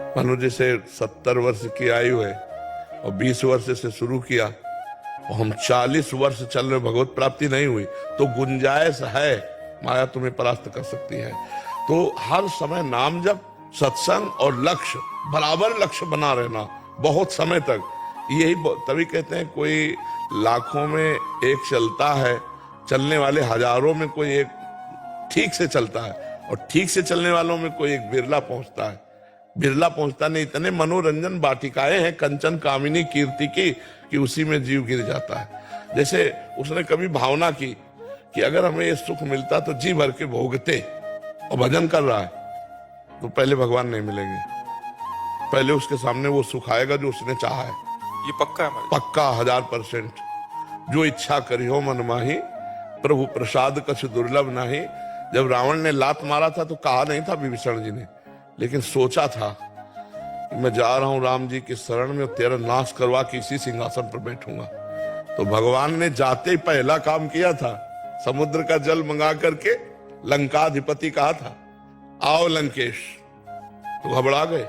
मानो जैसे 70 वर्ष की आयु है और 20 वर्ष से शुरू किया और हम 40 वर्ष चल रहे, भगवत प्राप्ति नहीं हुई तो गुंजाइश है, माया तुम्हें परास्त कर सकती है। तो हर समय नाम जप, सत्संग और लक्ष्य, बराबर लक्ष्य बना रहना बहुत समय तक, यही तभी कहते हैं कोई लाखों में एक चलता है, चलने वाले हजारों में कोई एक ठीक से चलता है, और ठीक से चलने वालों में कोई एक बिरला पहुंचता है। बिरला पहुंचता नहीं, इतने मनोरंजन वाटिकाएं हैं कंचन कामिनी कीर्ति की कि उसी में जीव गिर जाता है। जैसे उसने कभी भावना की कि अगर हमें ये सुख मिलता तो जी भर के भोगते, और भजन कर रहा है तो पहले भगवान नहीं मिलेंगे, पहले उसके सामने वो सुख आएगा जो उसने चाहा है। ये पक्का है हमारे? पक्का 1000%। जो इच्छा करी हो मन माही, प्रभु प्रसाद कछ दुर्लभ नाही। जब रावण ने लात मारा था तो कहा नहीं था विभीषण जी ने, लेकिन सोचा था कि मैं जा रहा हूं राम जी की शरण में, तेरा नाश करवा के इसी सिंहासन पर बैठूंगा। तो भगवान ने जाते ही पहला काम किया था, समुद्र का जल मंगा करके लंकाधिपति कहा था आओ लंकेश। तो घबरा गए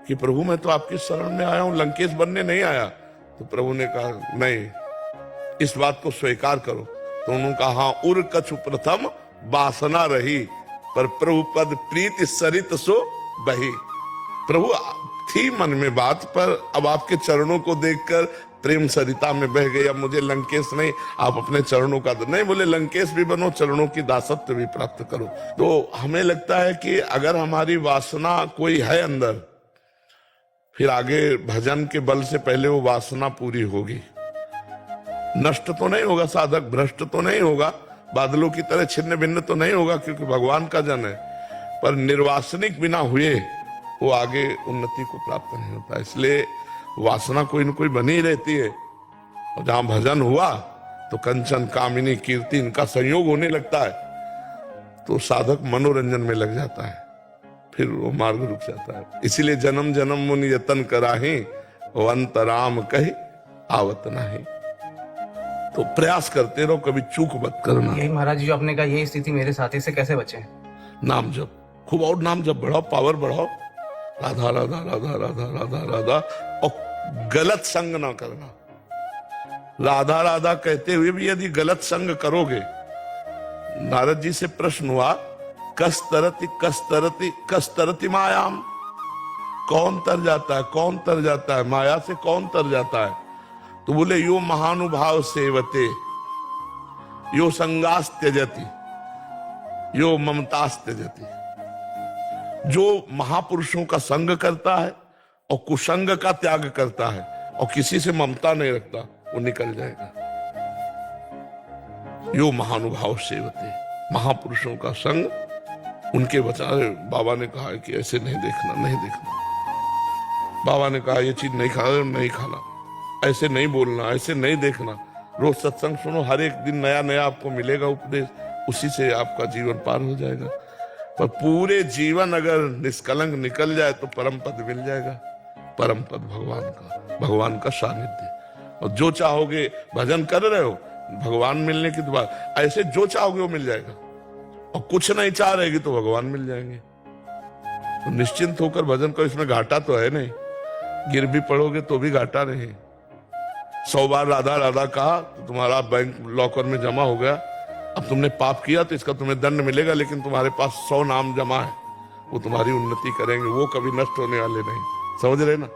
कि प्रभु मैं तो आपकी शरण में आया हूं, लंकेश बनने नहीं आया। तो प्रभु ने कहा नहीं, इस बात को स्वीकार करो। तो उन्होंने कहा हाँ, उर कछु प्रथम वासना रही, पर प्रभु पद प्रीति सरित सो बही। प्रभु थी मन में बात, पर अब आपके चरणों को देखकर प्रेम सरिता में बह गई। अब मुझे लंकेश नहीं, आप अपने चरणों का नहीं, बोले लंकेश भी बनो, चरणों की दासत्व भी प्राप्त करो। तो हमें लगता है कि अगर हमारी वासना कोई है अंदर, फिर आगे भजन के बल से पहले वो वासना पूरी होगी। नष्ट तो नहीं होगा साधक, भ्रष्ट तो नहीं होगा, बादलों की तरह छिन्न भिन्न तो नहीं होगा, क्योंकि भगवान का जन है, पर निर्वासनिक बिना हुए वो आगे उन्नति को प्राप्त नहीं होता। इसलिए वासना कोई न कोई बनी रहती है, और जहां भजन हुआ तो कंचन कामिनी कीर्ति इनका संयोग होने लगता है, तो साधक मनोरंजन में लग जाता है, फिर वो मार्ग रुक जाता है। इसीलिए जन्म जन्म मुनि यतन कराही, अंतराम कही आवत नहीं। तो प्रयास करते रहो, कभी चूक मत करना। यही महाराज जी जो आपने कहा, यही स्थिति मेरे साथी से कैसे बचे? नाम जप खूब, और नाम जप बढ़ाओ, पावर बढ़ाओ, राधा राधा राधा राधा राधा राधा, और गलत संग ना करना। राधा राधा कहते हुए भी यदि गलत संग करोगे, नारद जी से प्रश्न हुआ कस्तरति कस्तरति कस्तरति मायाम, कौन तर जाता है, कौन तर जाता है, माया से कौन तर जाता है? तो बोले यो महानुभाव सेवते, यो संगास त्यजति, यो ममतास त्यजति। जो महापुरुषों का संग करता है और कुसंग का त्याग करता है और किसी से ममता नहीं रखता, वो निकल जाएगा। यो महानुभाव सेवते, महापुरुषों का संग, उनके बचावे। बाबा ने कहा कि ऐसे नहीं देखना, नहीं देखना। बाबा ने कहा ये चीज नहीं खाना, नहीं खाना, ऐसे नहीं बोलना, ऐसे नहीं देखना। रोज सत्संग सुनो, हर एक दिन नया नया आपको मिलेगा उपदेश, उसी से आपका जीवन पार हो जाएगा। पर पूरे जीवन अगर निष्कलंक निकल जाए तो परम पद मिल जाएगा, परम पद भगवान का, भगवान का सानिध्य। और जो चाहोगे, भजन कर रहे हो, भगवान मिलने की दुआ, ऐसे जो चाहोगे वो मिल जाएगा, और कुछ नहीं चाह रहेगी तो भगवान मिल जाएंगे। तो निश्चिंत होकर भजन करो, इसमें घाटा तो है नहीं, गिर भी पड़ोगे तो भी घाटा नहीं। 100 बार राधा राधा कहा तो तुम्हारा बैंक लॉकर में जमा हो गया, अब तुमने पाप किया तो इसका तुम्हें दंड मिलेगा, लेकिन तुम्हारे पास 100 नाम जमा है, वो तुम्हारी उन्नति करेंगे, वो कभी नष्ट होने वाले नहीं। समझ रहे ना?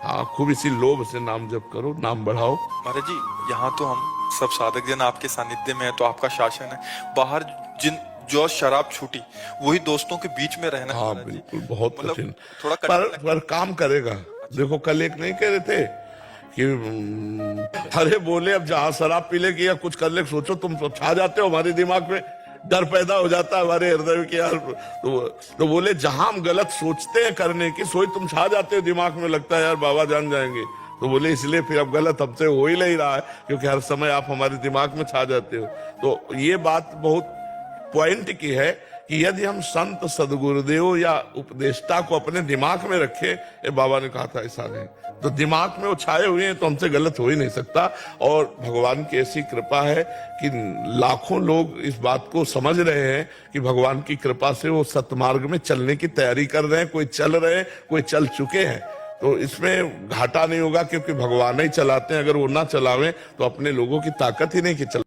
हाँ, खूब इसी लोभ से नाम जप करो, नाम बढ़ाओ। महाराज जी, यहाँ तो हम सब साधक जन आपके सानिध्य में है, तो आपका शासन है। बाहर जो शराब छूटी, वही दोस्तों के बीच में रहना। हाँ बिल्कुल, बहुत कठिन, थोड़ा पर काम करेगा। देखो कल एक नहीं कह रहे थे कि अरे बोले अब जहां शराब पी ले या कुछ कर ले, सोचो तुम छा जाते हो, हमारे दिमाग में डर पैदा हो जाता है हमारे हृदय में कि यार, तो बोले जहां हम गलत सोचते हैं करने की, सोच तुम छा जाते हो, दिमाग में लगता है यार बाबा जान जाएंगे। तो बोले इसलिए फिर अब गलत हमसे हो ही नहीं रहा है, क्योंकि हर समय आप हमारे दिमाग में छा जाते हो। तो ये बात बहुत पॉइंट की है कि यदि हम संत सदगुरुदेव या उपदेष्टा को अपने दिमाग में रखे, ये बाबा ने कहा था ऐसा नहीं, तो दिमाग में वो छाए हुए हैं तो हमसे गलत हो ही नहीं सकता। और भगवान की ऐसी कृपा है कि लाखों लोग इस बात को समझ रहे हैं कि भगवान की कृपा से वो सतमार्ग में चलने की तैयारी कर रहे हैं, कोई चल रहे हैं, कोई चल चुके हैं। तो इसमें घाटा नहीं होगा क्योंकि भगवान ही चलाते हैं, अगर वो ना चलावें तो अपने लोगों की ताकत ही नहीं कि चला